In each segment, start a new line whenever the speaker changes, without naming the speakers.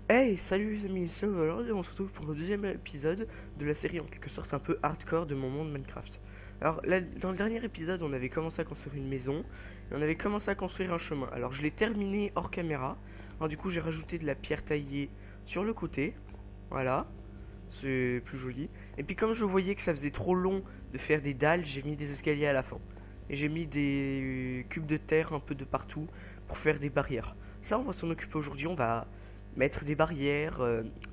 Hey, salut les amis, c'est aujourd'hui on se retrouve pour le deuxième épisode de la série en quelque sorte un peu hardcore de mon monde Minecraft. Alors là, dans le dernier épisode on avait commencé à construire une maison et on avait commencé à construire un chemin. Alors je l'ai terminé hors caméra. Alors du coup j'ai rajouté de la pierre taillée sur le côté. Voilà, c'est plus joli. Et puis comme je voyais que ça faisait trop long de faire des dalles, j'ai mis des escaliers à la fin. Et j'ai mis des cubes de terre un peu de partout pour faire des barrières. Ça on va s'en occuper aujourd'hui, on va mettre des barrières,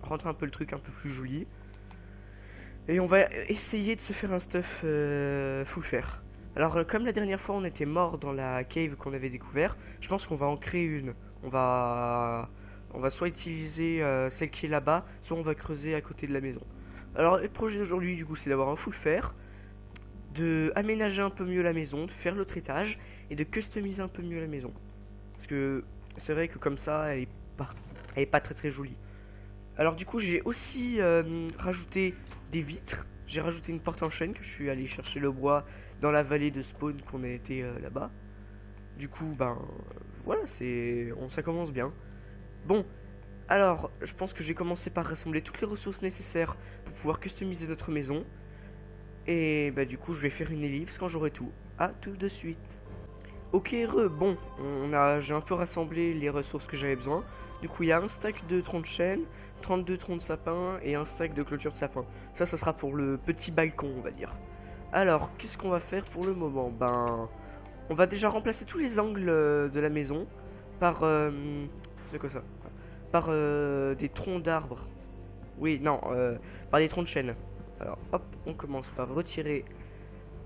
rendre un peu le truc un peu plus joli. Et on va essayer de se faire un stuff full fer. Alors comme la dernière fois on était mort dans la cave qu'on avait découvert, je pense qu'on va en créer une. On va soit utiliser celle qui est là-bas, soit on va creuser à côté de la maison. Alors le projet d'aujourd'hui du coup c'est d'avoir un full fer, de aménager un peu mieux la maison, de faire l'autre étage et de customiser un peu mieux la maison. Parce que c'est vrai que comme ça elle est pas très jolie. Alors du coup j'ai aussi rajouté des vitres. J'ai rajouté une porte en chaîne que je suis allé chercher le bois dans la vallée de spawn qu'on a été là-bas. Du coup ben voilà, ça commence bien. Bon, alors je pense que j'ai commencé par rassembler toutes les ressources nécessaires pour pouvoir customiser notre maison. Et bah du coup je vais faire une ellipse quand j'aurai tout. À tout de suite. Ok, bon, j'ai un peu rassemblé les ressources que j'avais besoin. Du coup, il y a un stack de troncs de chêne, 32 troncs de sapin et un stack de clôture de sapin. Ça sera pour le petit balcon, on va dire. Alors, qu'est-ce qu'on va faire pour le moment? Ben, on va déjà remplacer tous les angles de la maison par... c'est quoi ça? Par des troncs d'arbres. Oui, non, par des troncs de chêne. Alors, hop, on commence par retirer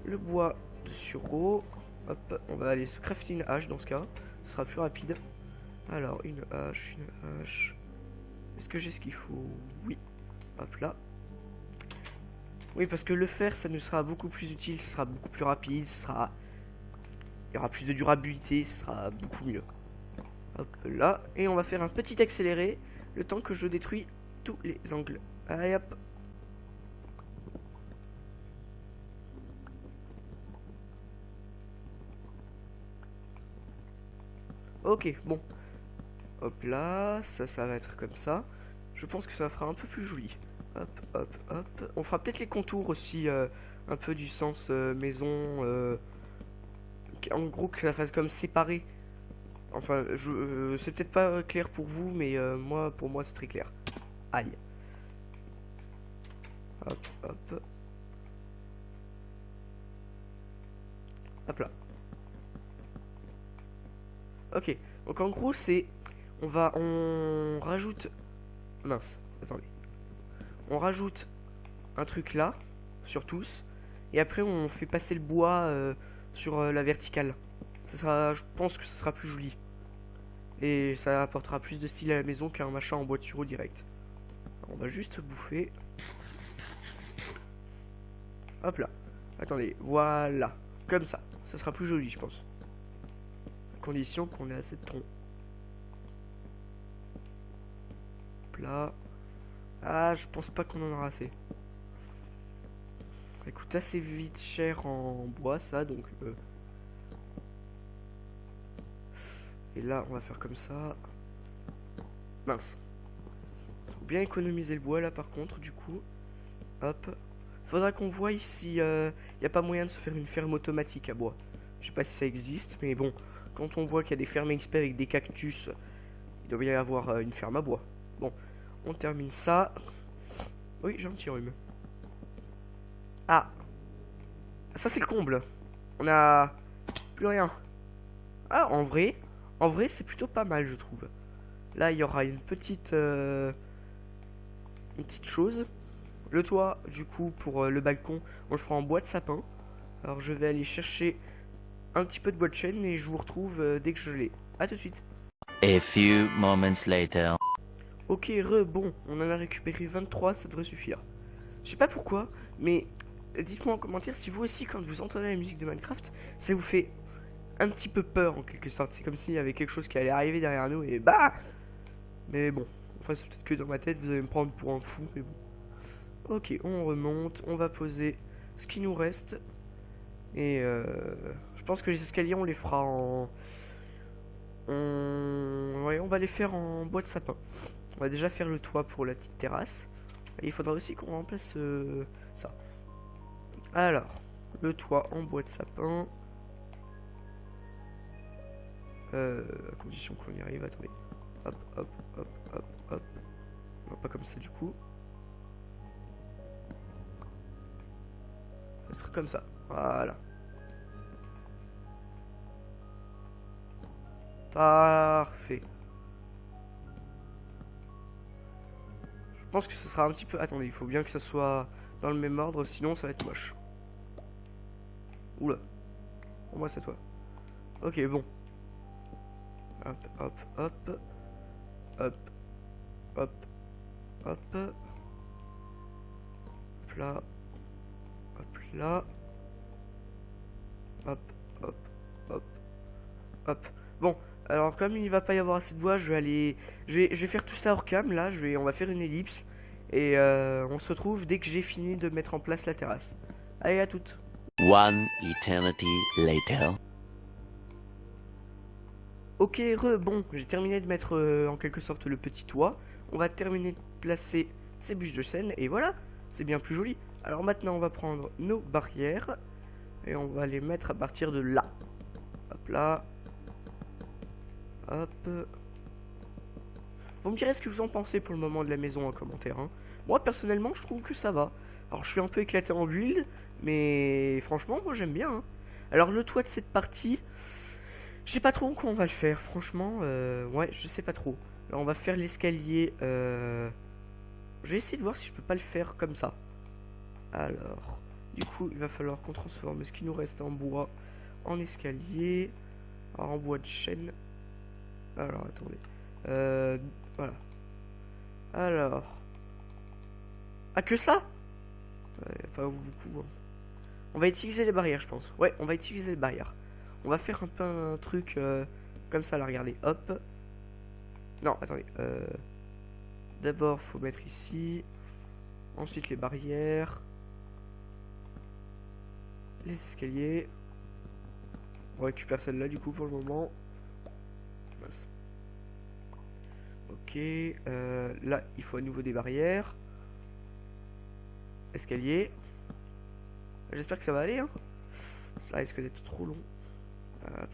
le bois de sureau. Hop, on va aller se crafter une hache dans ce cas, ce sera plus rapide. Alors, une hache. Est-ce que j'ai ce qu'il faut? Oui. Hop là. Oui, parce que le fer, ça nous sera beaucoup plus utile, ce sera beaucoup plus rapide, il y aura plus de durabilité, ce sera beaucoup mieux. Hop là. Et on va faire un petit accéléré, le temps que je détruis tous les angles. Allez hop. Ok, bon. Hop là, ça va être comme ça. Je pense que ça fera un peu plus joli. Hop, hop, hop. On fera peut-être les contours aussi, un peu du sens maison. En gros, que ça fasse comme séparé. Enfin, c'est peut-être pas clair pour vous, mais pour moi, c'est très clair. Aïe. Hop, hop. Hop là. Ok, donc en gros, on rajoute... Mince, attendez. On rajoute un truc là, sur tous. Et après, on fait passer le bois sur la verticale. Je pense que ça sera plus joli. Et ça apportera plus de style à la maison qu'un machin en bois de sureau direct. Alors, on va juste bouffer. Hop là. Attendez, voilà. Comme ça. Ça sera plus joli, je pense. À condition qu'on ait assez de troncs. Là. Ah, je pense pas qu'on en aura assez. Ça coûte assez vite cher en bois, ça, donc... Et là, on va faire comme ça. Mince. Faut bien économiser le bois, là, par contre, du coup. Hop. Faudra qu'on voie si y a pas moyen de se faire une ferme automatique à bois. Je sais pas si ça existe, mais bon. Quand on voit qu'il y a des fermes experts avec des cactus, il doit bien y avoir une ferme à bois. Bon. On termine ça. Oui, j'ai un petit rhume. Ah. Ça, c'est le comble. On a plus rien. Ah, en vrai, c'est plutôt pas mal, je trouve. Là, il y aura une petite chose. Le toit, du coup, pour le balcon, on le fera en bois de sapin. Alors, je vais aller chercher un petit peu de bois de chêne et je vous retrouve dès que je l'ai. A tout de suite.
A few moments later.
Ok, bon, on en a récupéré 23, ça devrait suffire. Je sais pas pourquoi, mais dites-moi en commentaire si vous aussi, quand vous entendez la musique de Minecraft, ça vous fait un petit peu peur en quelque sorte. C'est comme s'il y avait quelque chose qui allait arriver derrière nous et bah. Mais bon, enfin c'est peut-être que dans ma tête, vous allez me prendre pour un fou, mais bon. Ok, on remonte, on va poser ce qui nous reste. Et je pense que les escaliers, on les fera ouais, on va les faire en bois de sapin. On va déjà faire le toit pour la petite terrasse. Et il faudra aussi qu'on remplace ça. Alors, le toit en bois de sapin. À condition qu'on y arrive, attendez. Hop, hop, hop, hop, hop. Non, pas comme ça du coup. Un truc comme ça. Voilà. Parfait. Je pense que ce sera un petit peu... Attendez, il faut bien que ça soit dans le même ordre, sinon ça va être moche. Oula. Pour moi, c'est toi. Ok, bon. Hop, hop, hop. Hop. Hop. Hop. Hop là. Hop là. Hop, hop, hop. Hop. Bon, alors comme il va pas y avoir assez de bois, je vais aller... Je vais faire tout ça hors cam, là. On va faire une ellipse. Et on se retrouve dès que j'ai fini de mettre en place la terrasse. Allez, à toutes.
One eternity later.
Ok, bon, j'ai terminé de mettre en quelque sorte le petit toit. On va terminer de placer ces bûches de chêne et voilà, c'est bien plus joli. Alors maintenant, on va prendre nos barrières et on va les mettre à partir de là. Hop là. Hop. Vous me direz ce que vous en pensez pour le moment de la maison en commentaire. Hein. Moi, personnellement, je trouve que ça va. Alors, je suis un peu éclaté en build, mais franchement, moi, j'aime bien. Hein. Alors, le toit de cette partie... Je sais pas trop comment on va le faire, franchement, ouais, je sais pas trop. Alors on va faire l'escalier, je vais essayer de voir si je peux pas le faire comme ça. Alors, du coup, il va falloir qu'on transforme ce qui nous reste en bois en escalier. Alors, en bois de chêne. Alors, attendez. Voilà. Alors. Ah, que ça pas beaucoup. Hein. On va utiliser les barrières, je pense. Ouais, on va utiliser les barrières. On va faire un peu un truc comme ça, là, regardez, hop. Non, attendez. D'abord, faut mettre ici. Ensuite, les barrières. Les escaliers. On récupère celle-là, du coup, pour le moment. Ok. Là, il faut à nouveau des barrières. Escalier. J'espère que ça va aller, hein. Ça risque d'être trop long.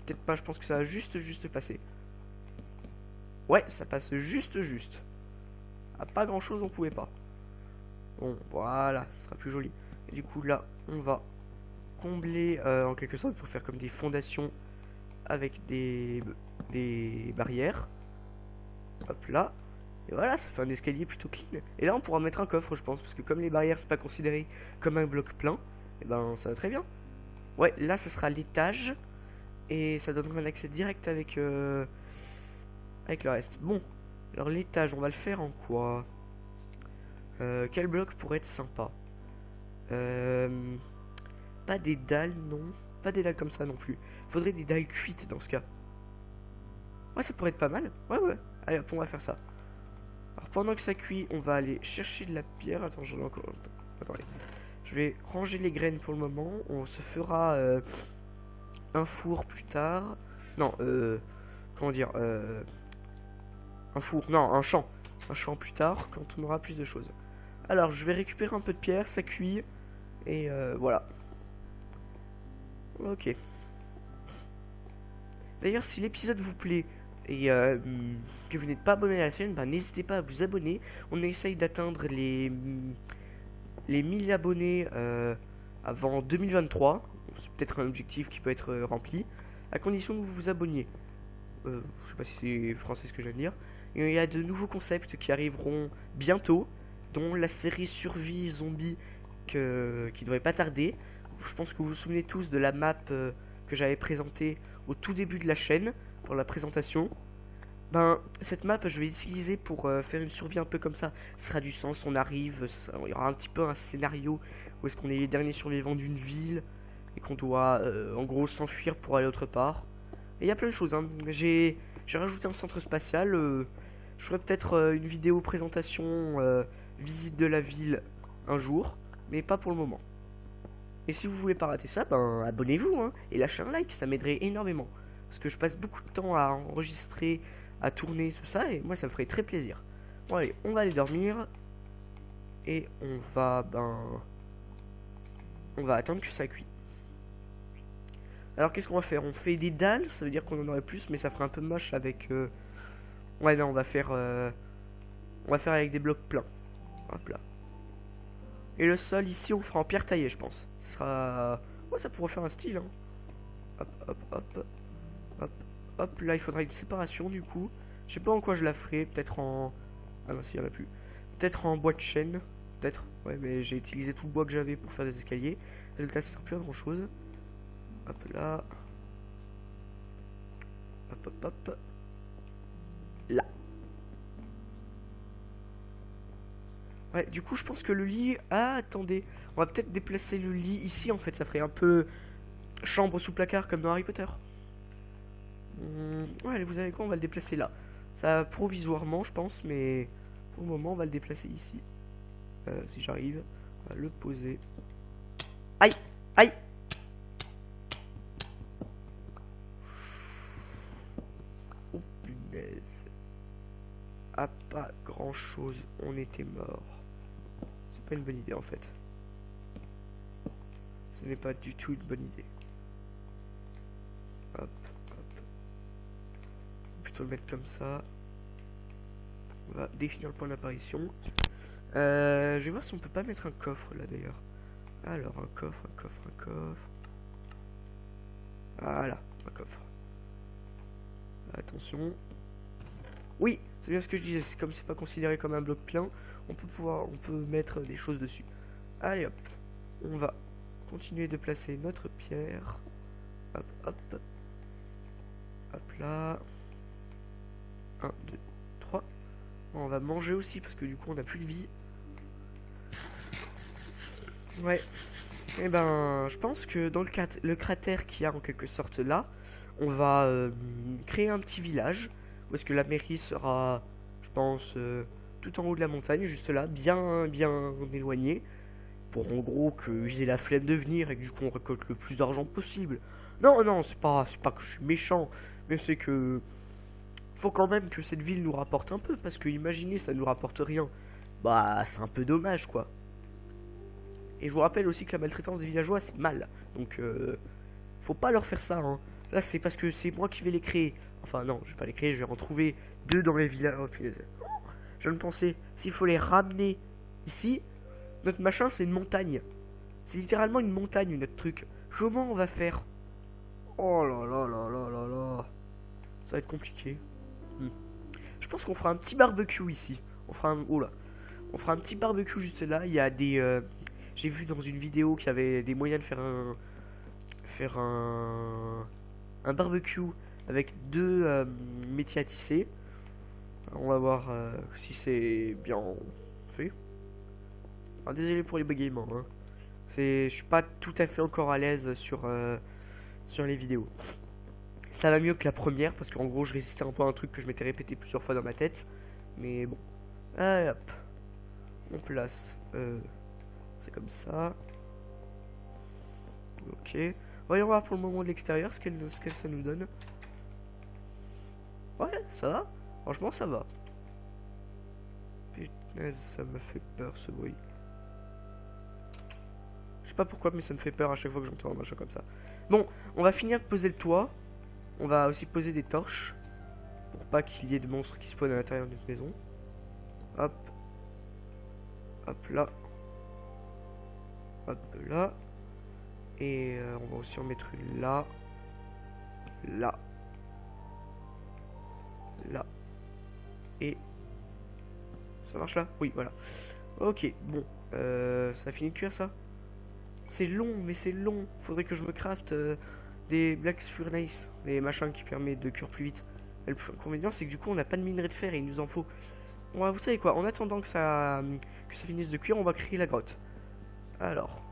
Peut-être pas, je pense que ça va juste passer. Ouais, ça passe juste. À pas grand chose, on pouvait pas. Bon, voilà, ça sera plus joli. Et du coup, là, on va combler en quelque sorte pour faire comme des fondations avec des barrières. Hop là. Et voilà, ça fait un escalier plutôt clean. Et là, on pourra mettre un coffre, je pense, parce que comme les barrières, c'est pas considéré comme un bloc plein, et ben, ça va très bien. Ouais, là, ça sera l'étage. Et ça donnera un accès direct avec le reste. Bon, alors l'étage, on va le faire en quoi? Quel bloc pourrait être sympa? Pas des dalles, non. Pas des dalles comme ça non plus. Faudrait des dalles cuites dans ce cas. Ouais, ça pourrait être pas mal. Ouais. Allez, hop, on va faire ça. Alors pendant que ça cuit, on va aller chercher de la pierre. Attends, j'en ai encore... Attendez. Je vais ranger les graines pour le moment. On se fera... un four plus tard. Non, comment dire, un four, non, un champ. Un champ plus tard, quand on aura plus de choses. Alors, je vais récupérer un peu de pierre, ça cuit. Et voilà. Ok. D'ailleurs, si l'épisode vous plaît et que vous n'êtes pas abonné à la chaîne, bah, n'hésitez pas à vous abonner. On essaye d'atteindre les 1000 abonnés avant 2023. C'est peut-être un objectif qui peut être rempli, à condition que vous vous abonniez. Je sais pas si c'est français ce que je viens de dire. Et il y a de nouveaux concepts qui arriveront bientôt, dont la série Survie Zombie qui devrait pas tarder. Je pense que vous vous souvenez tous de la map que j'avais présentée au tout début de la chaîne, pour la présentation. Ben, cette map, je vais l'utiliser pour faire une survie un peu comme ça. Ça sera du sens, on arrive, il y aura un petit peu un scénario où est-ce qu'on est les derniers survivants d'une ville et qu'on doit en gros s'enfuir pour aller autre part. Et il y a plein de choses, hein. J'ai rajouté un centre spatial. Je ferai peut-être une vidéo présentation visite de la ville un jour, mais pas pour le moment. Et si vous voulez pas rater ça, ben abonnez-vous hein, et lâchez un like, ça m'aiderait énormément. Parce que je passe beaucoup de temps à enregistrer, à tourner, tout ça, et moi ça me ferait très plaisir. Bon allez, on va aller dormir. Et on va attendre que ça cuit. Alors qu'est-ce qu'on va faire? On fait des dalles, ça veut dire qu'on en aurait plus, mais ça ferait un peu moche avec... Ouais non, on va faire avec des blocs pleins. Hop là. Et le sol ici, on fera en pierre taillée, je pense. Ce sera... Ouais, ça pourrait faire un style, hein. Hop, hop, hop. Hop, hop. Là, il faudra une séparation, du coup. Je sais pas en quoi je la ferai. Peut-être en... Ah non, s'il y en a plus. Peut-être en bois de chêne. Peut-être. Ouais, mais j'ai utilisé tout le bois que j'avais pour faire des escaliers. Résultat, ça sert plus à grand-chose. Hop là. Hop, hop, hop. Là. Ouais, du coup, je pense que le lit... Ah, attendez. On va peut-être déplacer le lit ici, en fait. Ça ferait un peu chambre sous placard, comme dans Harry Potter. Ouais, allez, vous savez quoi? On va le déplacer là. Ça, provisoirement, je pense, mais... Pour le moment, on va le déplacer ici. Si j'arrive. On va le poser. Aïe! Aïe! Oh, punaise. Ah, pas grand-chose. On était mort. C'est pas une bonne idée en fait. Ce n'est pas du tout une bonne idée. Hop, hop. Plutôt le mettre comme ça. On va définir le point d'apparition. Je vais voir si on peut pas mettre un coffre là d'ailleurs. Alors un coffre, un coffre, un coffre. Voilà, un coffre. Attention. Oui, c'est bien ce que je disais. Comme c'est pas considéré comme un bloc plein, on peut mettre des choses dessus. Allez hop, on va continuer de placer notre pierre. Hop, hop. Hop là. 1, 2, 3. On va manger aussi parce que du coup on n'a plus de vie. Ouais. Et ben, je pense que dans le cratère qu'il y a en quelque sorte là, on va créer un petit village. Où est-ce que la mairie sera, je pense, tout en haut de la montagne, juste là, bien éloigné. Pour en gros qu'ils aient la flemme de venir et que du coup on récolte le plus d'argent possible. Non, non, c'est pas que je suis méchant, mais c'est que... Faut quand même que cette ville nous rapporte un peu, parce que imaginez, ça nous rapporte rien. Bah, c'est un peu dommage, quoi. Et je vous rappelle aussi que la maltraitance des villageois, c'est mal. Donc, faut pas leur faire ça, hein. Là, c'est parce que c'est moi qui vais les créer. Enfin, non, je vais pas les créer, je vais en trouver 2 dans les villages. Oh, punaise. Je me pensais, s'il faut les ramener ici, notre machin, c'est une montagne. C'est littéralement une montagne, notre truc. Comment on va faire? Oh là là là là là là. Ça va être compliqué. Je pense qu'on fera un petit barbecue ici. On fera un... Oh là. On fera un petit barbecue juste là. Il y a des... J'ai vu dans une vidéo qu'il y avait des moyens de faire un barbecue avec 2 métiers à tisser. On va voir si c'est bien fait. Alors, désolé pour les bégaiements. Hein. Je suis pas tout à fait encore à l'aise sur les vidéos. Ça va mieux que la première parce qu'en gros je résistais un peu à un truc que je m'étais répété plusieurs fois dans ma tête. Mais bon. Allez hop. On place. C'est comme ça. Ok. Voyons voir pour le moment de l'extérieur ce que ça nous donne. Ouais, ça va. Franchement, ça va. Putain, ça me fait peur ce bruit. Je sais pas pourquoi, mais ça me fait peur à chaque fois que j'entends un machin comme ça. Bon, on va finir de poser le toit. On va aussi poser des torches. Pour pas qu'il y ait de monstres qui spawnent à l'intérieur de notre maison. Hop. Hop là. Hop là. Et on va aussi en mettre une là. Là. Là. Et... Ça marche là? Oui, voilà. Ok, bon. Ça finit de cuire ça? C'est long, mais c'est long. Faudrait que je me crafte des Black Furnace. Des machins qui permettent de cuire plus vite. Et le inconvénient, c'est que du coup, on n'a pas de minerai de fer et il nous en faut. Bon, vous savez quoi? En attendant que ça finisse de cuire, on va créer la grotte. Alors.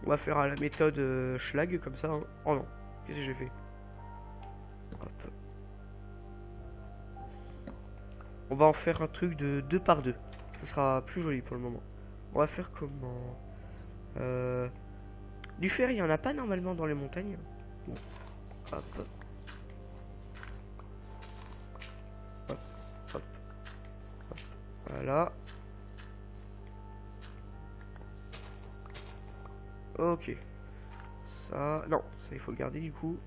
On va faire à la méthode schlag comme ça. Hein. Oh non. Qu'est-ce que j'ai fait? Hop. On va en faire un truc de 2 par 2. Ça sera plus joli pour le moment. On va faire comment? Du fer, il y en a pas normalement dans les montagnes. Bon. Hop. Hop. Hop. Hop. Voilà. Ok. Ça... Non, ça il faut le garder du coup.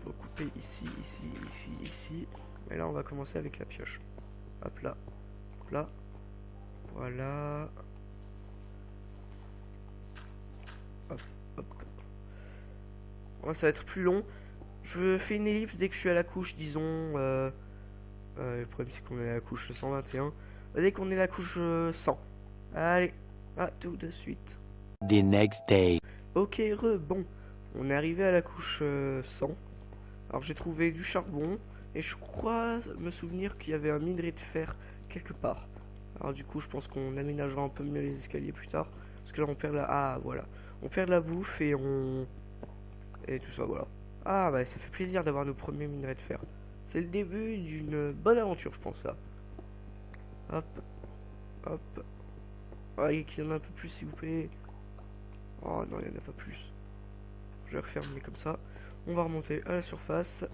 Faut couper ici, ici, ici, ici. Et là on va commencer avec la pioche. Hop là. Hop là. Voilà. Hop, hop. Ouais, ça va être plus long. Je fais une ellipse dès que je suis à la couche, disons... le problème c'est qu'on est à la couche 121. Dès qu'on est à la couche 100. Allez, à tout de suite.
The next day.
Ok, bon. On est arrivé à la couche 100. Alors j'ai trouvé du charbon. Et je crois me souvenir qu'il y avait un minerai de fer quelque part. Alors du coup je pense qu'on aménagera un peu mieux les escaliers plus tard. Parce que là on perd la... Ah voilà. On perd de la bouffe et on... Et tout ça, voilà. Ah bah ça fait plaisir d'avoir nos premiers minerais de fer. C'est le début d'une bonne aventure je pense là. Hop. Hop. Allez, qu'il y en a un peu plus s'il vous plaît. Oh non, il n'y en a pas plus. Je vais refermer comme ça. On va remonter à la surface.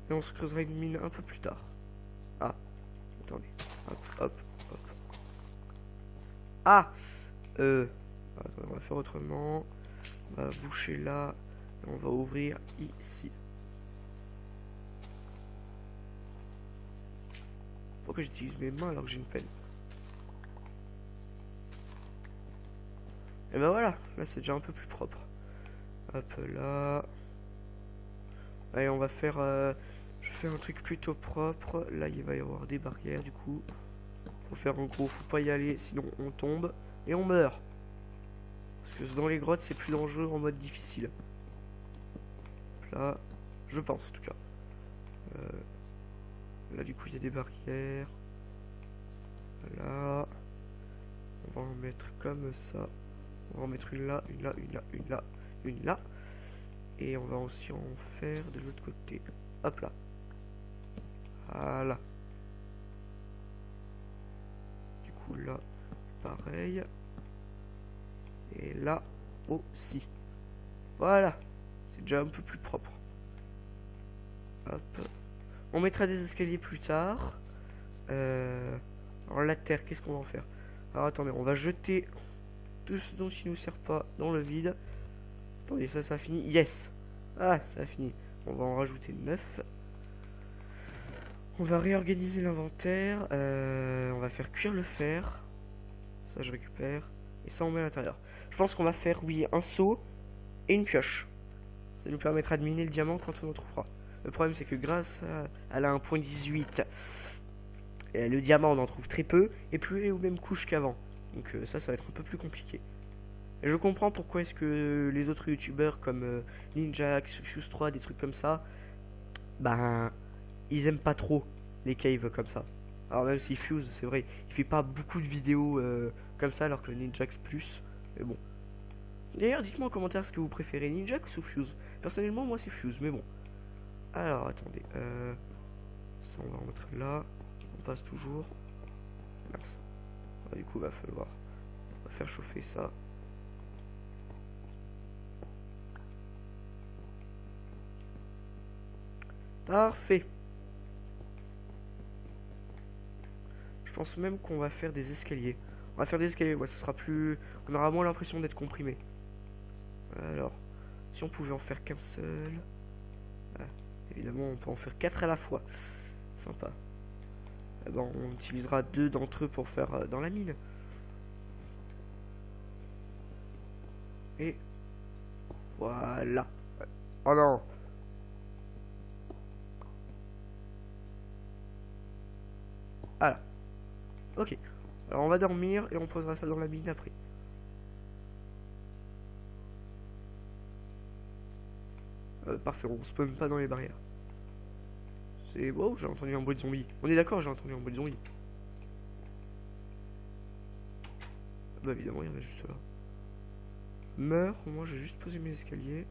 Et on se creusera une mine un peu plus tard. Ah, attendez. Hop, hop, hop. Ah attendez, on va faire autrement. On va boucher là. Et on va ouvrir ici. Pourquoi j'utilise mes mains alors que j'ai une pelle? Et ben voilà, là c'est déjà un peu plus propre. Hop là. Allez, on va faire... je fais un truc plutôt propre. Là, il va y avoir des barrières, du coup. Faut faire en gros, faut pas y aller, sinon on tombe. Et on meurt. Parce que dans les grottes, c'est plus dangereux en mode difficile. Là, je pense en tout cas. Là, du coup, il y a des barrières. Là. On va en mettre comme ça. On va en mettre une là, une là, une là, une là, une là. Et on va aussi en faire de l'autre côté. Hop là. Voilà. Du coup là, c'est pareil. Et là aussi. Voilà. C'est déjà un peu plus propre. Hop. On mettra des escaliers plus tard. Alors la terre, qu'est-ce qu'on va en faire? Alors attendez, on va jeter tout ce dont il nous sert pas dans le vide. Attendez, ça a fini. Yes. Ah, ça a fini. On va en rajouter 9. On va réorganiser l'inventaire. On va faire cuire le fer. Ça, je récupère. Et ça, on met à l'intérieur. Je pense qu'on va faire, oui, un seau et une pioche. Ça nous permettra de miner le diamant quand on en trouvera. Le problème, c'est que grâce à la 1.18, le diamant, on en trouve très peu. Et plus aux mêmes couches qu'avant. Donc ça va être un peu plus compliqué. Et je comprends pourquoi est-ce que les autres youtubeurs comme Ninjax, Fuse3, des trucs comme ça, ben, ils aiment pas trop les caves comme ça. Alors même si Fuse, c'est vrai, il fait pas beaucoup de vidéos comme ça, alors que Ninjax plus, mais bon. D'ailleurs, dites-moi en commentaire ce que vous préférez, Ninjax ou Fuse. Personnellement, moi c'est Fuse, mais bon. Alors, attendez, ça on va en mettre là, on passe toujours. Mince. Du coup, va falloir faire chauffer ça. Parfait. Je pense même qu'on va faire des escaliers. On va faire des escaliers, ouais, ça sera plus... On aura moins l'impression d'être comprimé. Alors, si on pouvait en faire qu'un seul... Ah, évidemment, on peut en faire 4 à la fois. Sympa. Eh ben, on utilisera 2 d'entre eux pour faire dans la mine. Et... Voilà. Oh non! Voilà. Ok. Alors on va dormir et on posera ça dans la mine après. Parfait, on spawn pas dans les barrières. C'est... Wow, j'ai entendu un bruit de zombie. On est d'accord, j'ai entendu un bruit de zombie. Bah évidemment, il y en a juste là. Meurs, moi j'ai juste posé mes escaliers.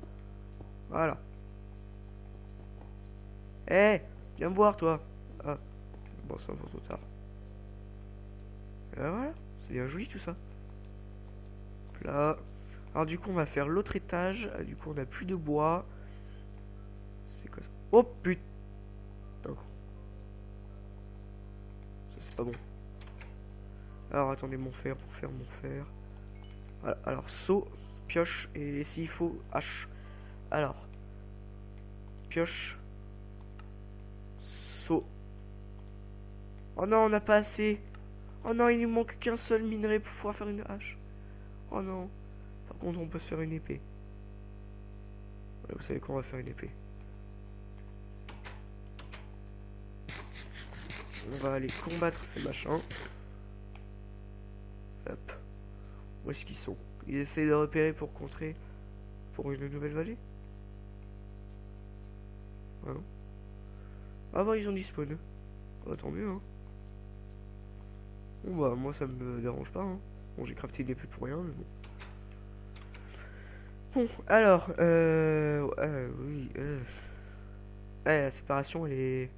Voilà. Eh hey, viens me voir toi. Ah. Bon, ça va trop tard. Et voilà, c'est bien joli tout ça. Là, Alors du coup on va faire l'autre étage. Du coup on a plus de bois. C'est quoi ça? Oh putain. Ça c'est pas bon. Alors attendez, mon fer. Voilà, alors seau, pioche et s'il faut hache. Alors pioche, seau. Oh non, on n'a pas assez. Oh non, il nous manque qu'un seul minerai pour pouvoir faire une hache. Oh non. Par contre, on peut se faire une épée. Ouais, vous savez qu'on va faire une épée. On va aller combattre ces machins. Hop. Où est-ce qu'ils sont? Ils essayent de repérer pour contrer. Pour une nouvelle vallée. Ah non. Ah bah ils ont dit spawn. Oh, tant mieux hein. Bon bah moi ça me dérange pas hein. Bon j'ai crafté une épée pour rien mais bon. Bon alors oui la séparation elle est...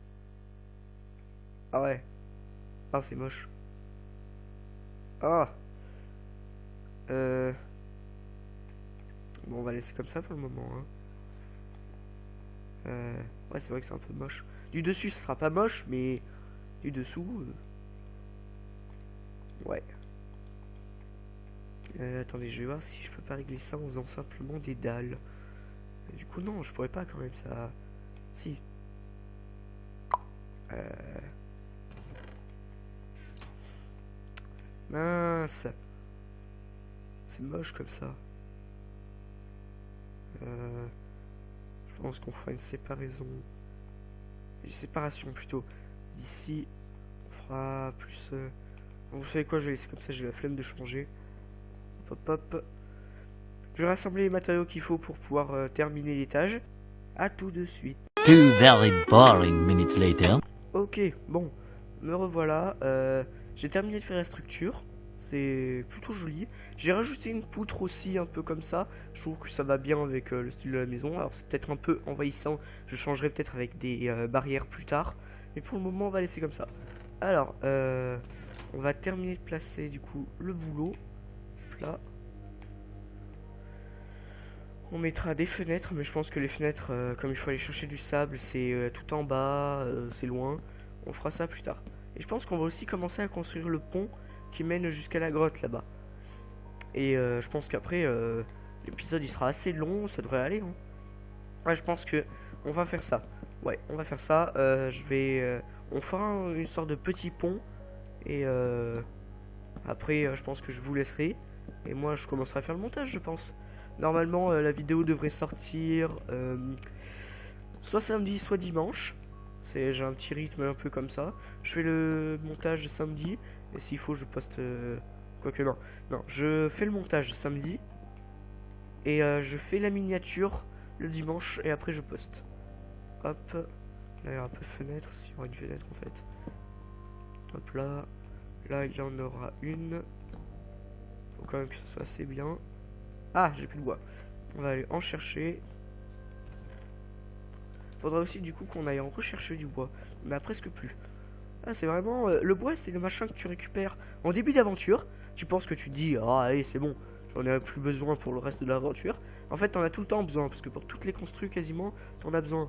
Ah ouais. Ah c'est moche. Ah Bon on va laisser comme ça pour le moment hein. Ouais c'est vrai que c'est un peu moche. Du dessus ce sera pas moche mais du dessous ouais. Attendez, je vais voir si je peux pas régler ça en faisant simplement des dalles. Du coup, non, je pourrais pas quand même, ça... Si. Mince. C'est moche comme ça. Je pense qu'on fera une séparation. Une séparation plutôt. D'ici, on fera plus... Bon, vous savez quoi, je vais laisser comme ça, j'ai la flemme de changer. Hop hop. Je vais rassembler les matériaux qu'il faut pour pouvoir terminer l'étage. A tout de suite.
2 very boring minutes later.
Ok, bon, me revoilà. J'ai terminé de faire la structure. C'est plutôt joli. J'ai rajouté une poutre aussi, un peu comme ça. Je trouve que ça va bien avec le style de la maison. Alors c'est peut-être un peu envahissant. Je changerai peut-être avec des barrières plus tard. Mais pour le moment, on va laisser comme ça. Alors, on va terminer de placer du coup le boulot. Là. On mettra des fenêtres, mais je pense que les fenêtres, comme il faut aller chercher du sable, c'est tout en bas, c'est loin. On fera ça plus tard. Et je pense qu'on va aussi commencer à construire le pont qui mène jusqu'à la grotte là-bas. Et je pense qu'après, l'épisode il sera assez long, ça devrait aller. Hein. Ouais, je pense que on va faire ça. Ouais, on va faire ça. On fera une sorte de petit pont. Et après, je pense que je vous laisserai. Et moi, je commencerai à faire le montage, je pense. Normalement, la vidéo devrait sortir soit samedi, soit dimanche. J'ai un petit rythme un peu comme ça. Je fais le montage samedi. Et s'il faut, je poste... Quoique non. Non, je fais le montage samedi. Et je fais la miniature le dimanche. Et après, je poste. Hop. Là, il y a un peu de fenêtre. S'il y aura une fenêtre, en fait. Hop là. Là, il y en aura une. Faut quand même que ce soit assez bien. Ah, j'ai plus de bois. On va aller en chercher. Faudra aussi du coup qu'on aille en rechercher du bois. On a presque plus. Ah, c'est vraiment... le bois, c'est le machin que tu récupères en début d'aventure. Tu penses que tu te dis, ah allez, c'est bon, j'en ai plus besoin pour le reste de l'aventure. En fait, t'en as tout le temps besoin, parce que pour toutes les construits quasiment, t'en as besoin.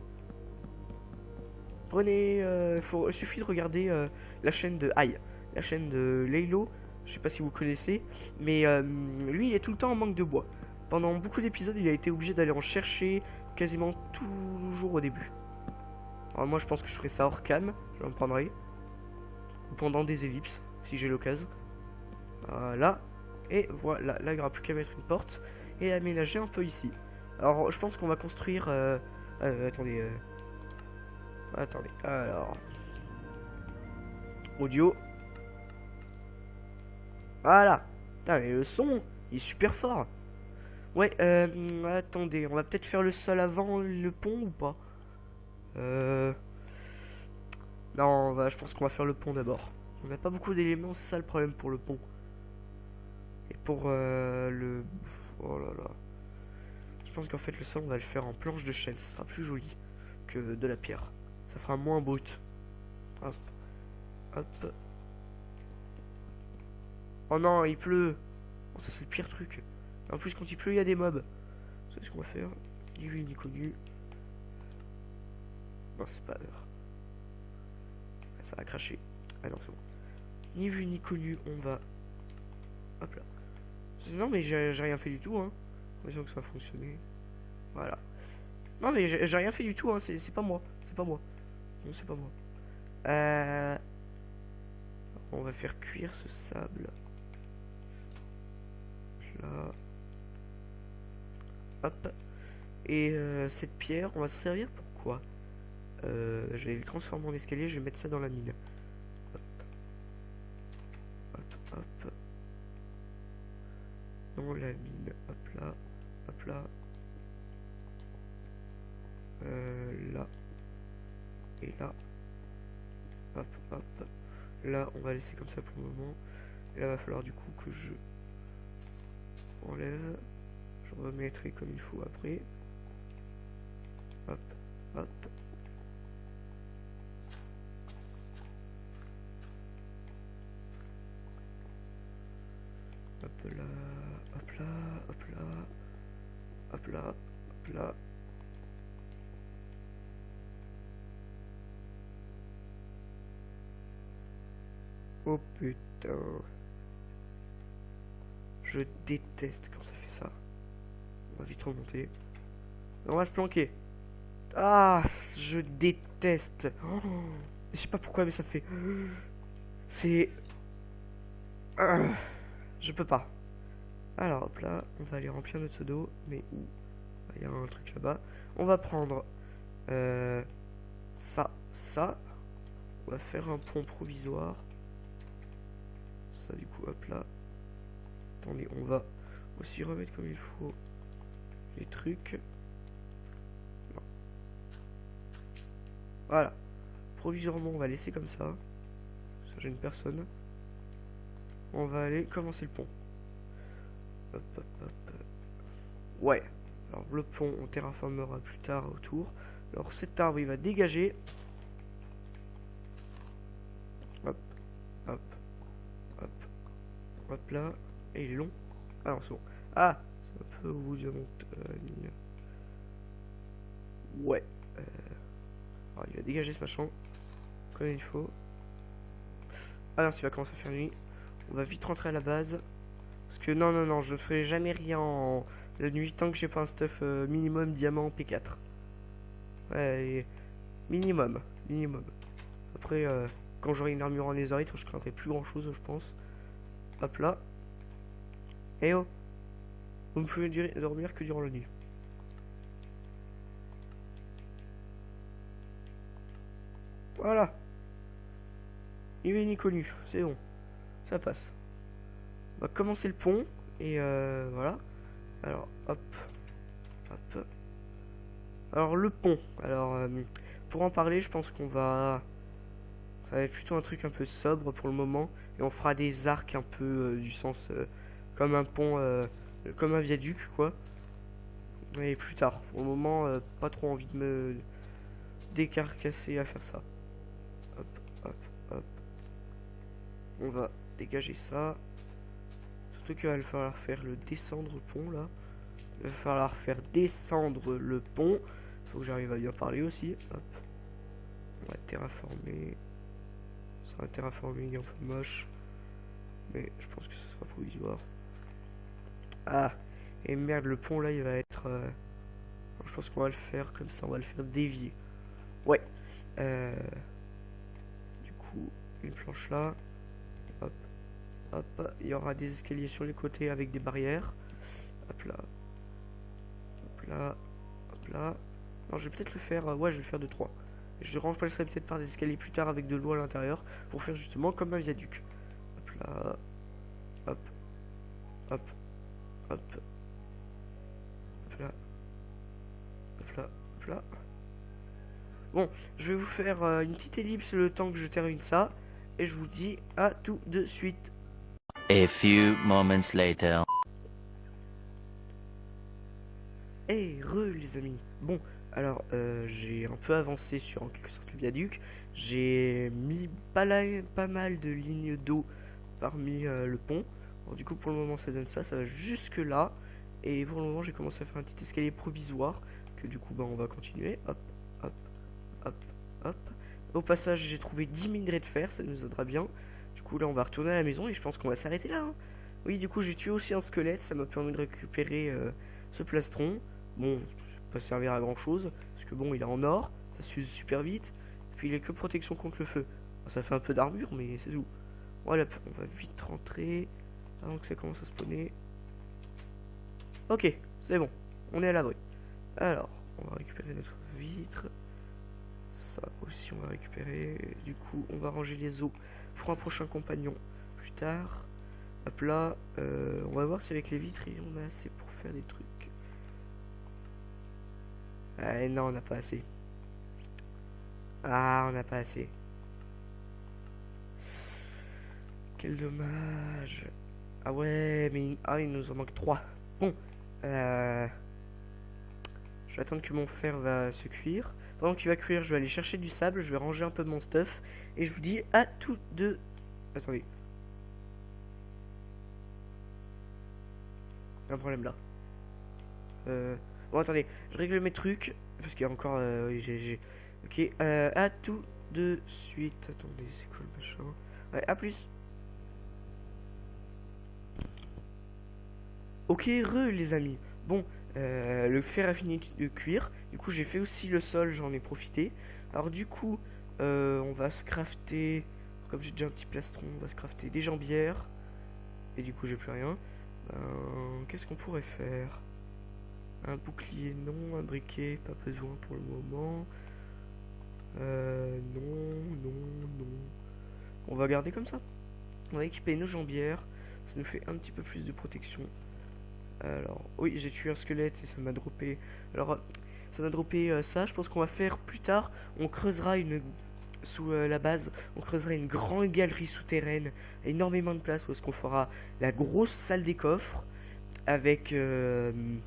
Prenez... il suffit de regarder la chaîne de... Aïe, la chaîne de Laylo. Je sais pas si vous connaissez, mais lui il est tout le temps en manque de bois. Pendant beaucoup d'épisodes, il a été obligé d'aller en chercher quasiment toujours au début. Alors moi je pense que je ferai ça hors cam, je m'en prendrai. Pendant des ellipses, si j'ai l'occasion. Voilà. Et voilà, là il n'y aura plus qu'à mettre une porte et aménager un peu ici. Alors je pense qu'on va construire... attendez. Attendez, alors... Audio. Voilà. Putain, mais le son, il est super fort. Ouais, attendez, on va peut-être faire le sol avant le pont ou pas? Non, je pense qu'on va faire le pont d'abord. On n'a pas beaucoup d'éléments, c'est ça le problème pour le pont. Et pour le... Oh là là. Je pense qu'en fait le sol, on va le faire en planche de chêne. Ce sera plus joli que de la pierre. Ça fera moins brut. Hop. Hop. Oh non, il pleut. Oh, ça c'est le pire truc. En plus, quand il pleut, il y a des mobs. C'est ce qu'on va faire. Ni vu ni connu. Non, c'est pas l'heure. Ça a craché. Ah non, c'est bon. Ni vu ni connu, on va... Hop là. Non, mais j'ai rien fait du tout, hein. L'impression que ça a fonctionné. Voilà. Non, mais j'ai rien fait du tout, hein. C'est pas moi. C'est pas moi. Non, c'est pas moi. On va faire cuire ce sable. Là. Hop. Et cette pierre, on va s'en servir pour quoi? Je vais le transformer en escalier, je vais mettre ça dans la mine. Hop. Hop, hop. Dans la mine. Hop là. Hop là. Là. Et là. Hop, hop. Là, on va laisser comme ça pour le moment. Et là, il va falloir du coup que je enlève. Je remettrai comme il faut après. Hop, hop. Hop là, hop là, hop là, hop là, hop là. Oh putain. Je déteste quand ça fait ça. On va vite remonter. On va se planquer. Ah, je déteste. Oh, je sais pas pourquoi, mais ça fait... C'est... je peux pas. Alors, hop là, on va aller remplir notre seau d'eau. Mais où? Il y a un truc là-bas. On va prendre... ça. On va faire un pont provisoire. Ça, du coup, hop là. Attendez, on va aussi remettre comme il faut les trucs. Non. Voilà. Provisoirement, on va laisser comme ça. Ça gêne personne. On va aller commencer le pont. Hop, hop, hop. Ouais. Alors, le pont, on terraformera plus tard autour. Alors, cet arbre, il va dégager. Hop, hop, hop, hop là. Et il est long. Ah non, c'est bon. Ah, c'est un peu au bout de la montagne. Ouais. Alors, il va dégager ce machin. Comme il faut. Ah non, il va commencer à faire nuit. On va vite rentrer à la base. Parce que non, je ne ferai jamais rien en la nuit tant que j'ai pas un stuff minimum diamant P4. Ouais, minimum. Après, quand j'aurai une armure en netherite, je craindrai plus grand chose, je pense. Hop là. Eh oh, vous ne pouvez dormir que durant la nuit. Voilà. Il est ni connu, c'est bon. Ça passe. On va commencer le pont. Et voilà. Alors, hop. Hop. Alors, le pont. Alors, pour en parler, je pense qu'on va... Ça va être plutôt un truc un peu sobre pour le moment. Et on fera des arcs un peu du sens... comme un pont, comme un viaduc, quoi. Et plus tard. Au moment, pas trop envie de me décarcasser à faire ça. Hop, hop, hop. On va dégager ça. Surtout qu'il va falloir faire le descendre le pont, là. Il va falloir faire descendre le pont. Faut que j'arrive à bien parler aussi. Hop. On va terraformer. C'est un terraforming un peu moche. Mais je pense que ce sera provisoire. Ah, et merde, le pont là il va être... je pense qu'on va le faire comme ça, on va le faire dévier. Ouais. Du coup, une planche là. Hop. Hop. Il y aura des escaliers sur les côtés avec des barrières. Hop là. Hop là. Hop là. Non, je vais peut-être le faire... ouais, je vais le faire de 3. Je remplacerai peut-être par des escaliers plus tard avec de l'eau à l'intérieur. Pour faire justement comme un viaduc. Hop là. Hop. Hop. Hop. Hop là. Hop là. Hop là. Bon, je vais vous faire une petite ellipse le temps que je termine ça. Et je vous dis à tout de suite.
A few moments later.
Hey, les amis. Bon, alors j'ai un peu avancé sur en quelque sorte le viaduc. J'ai mis pas mal de lignes d'eau parmi le pont. Alors, du coup, pour le moment, ça donne ça. Ça va jusque là. Et pour le moment, j'ai commencé à faire un petit escalier provisoire. Que du coup, bah, on va continuer. Hop, hop, hop, hop. Au passage, j'ai trouvé 10 minerais de fer, ça nous aidera bien. Du coup, là, on va retourner à la maison et je pense qu'on va s'arrêter là. Hein. Oui, du coup, j'ai tué aussi un squelette, ça m'a permis de récupérer ce plastron. Bon, ça va pas servir à grand chose, parce que bon, il est en or, ça s'use super vite. Et puis, il a que protection contre le feu. Bon, ça fait un peu d'armure, mais c'est tout. Voilà, on va vite rentrer avant que ça commence à spawner. Ok, c'est bon, on est à l'abri. Alors, on va récupérer notre vitre. Ça aussi, on va récupérer. Du coup, on va ranger les os pour un prochain compagnon plus tard. Hop là, on va voir si avec les vitres, on a assez pour faire des trucs. Ah non, on n'a pas assez. Ah, on n'a pas assez. Quel dommage. Ah ouais, mais il nous en manque 3. Bon, je vais attendre que mon fer va se cuire. Pendant qu'il va cuire, je vais aller chercher du sable, je vais ranger un peu de mon stuff. Et je vous dis à tout de... Attendez. Un problème là. Bon, attendez, je règle mes trucs. Parce qu'il y a encore... oui, ok, à tout de suite. Attendez, c'est quoi le machin? Ouais, à plus. Ok, les amis. Bon, le fer a fini de cuire. Du coup, j'ai fait aussi le sol, j'en ai profité. Alors, du coup, on va se crafter. Comme j'ai déjà un petit plastron, on va se crafter des jambières. Et du coup, j'ai plus rien. Qu'est-ce qu'on pourrait faire? Un bouclier, non. Un briquet, pas besoin pour le moment. Non. On va garder comme ça. On va équiper nos jambières. Ça nous fait un petit peu plus de protection. Alors, oui, j'ai tué un squelette et ça m'a droppé. Alors, ça m'a droppé ça. Je pense qu'on va faire plus tard. On creusera une. Sous la base, on creusera une grande galerie souterraine. Énormément de place où est-ce qu'on fera la grosse salle des coffres. Avec une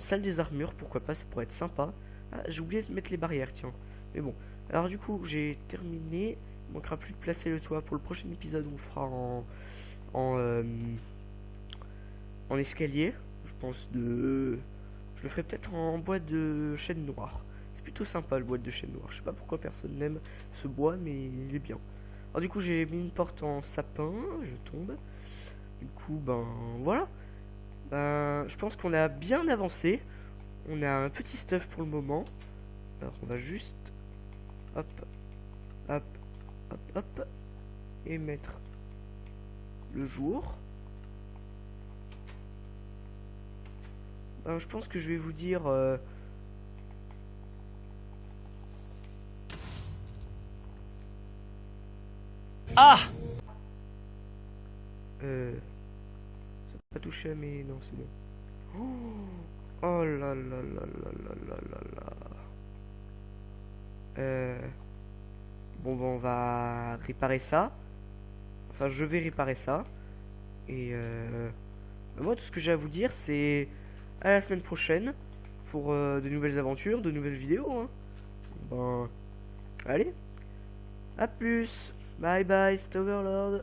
salle des armures. Pourquoi pas, ça pourrait être sympa. Ah, j'ai oublié de mettre les barrières, tiens. Mais bon. Alors, du coup, j'ai terminé. Il manquera plus de placer le toit. Pour le prochain épisode, on fera en escalier, je pense je le ferai peut-être en bois de chêne noir. C'est plutôt sympa le bois de chêne noir. Je sais pas pourquoi personne n'aime ce bois, mais il est bien. Alors du coup j'ai mis une porte en sapin, je tombe. Du coup voilà. Je pense qu'on a bien avancé. On a un petit stuff pour le moment. Alors on va juste hop et mettre le jour. Je pense que je vais vous dire
Ah!
Ça n'a pas touché à mes... Non, c'est bon. Oh là là là là là là là. Bon, on va réparer ça. Enfin, je vais réparer ça. Et moi, tout ce que j'ai à vous dire, c'est à la semaine prochaine pour de nouvelles aventures, de nouvelles vidéos. Hein. Allez, à plus. Bye bye, c'est Overlord.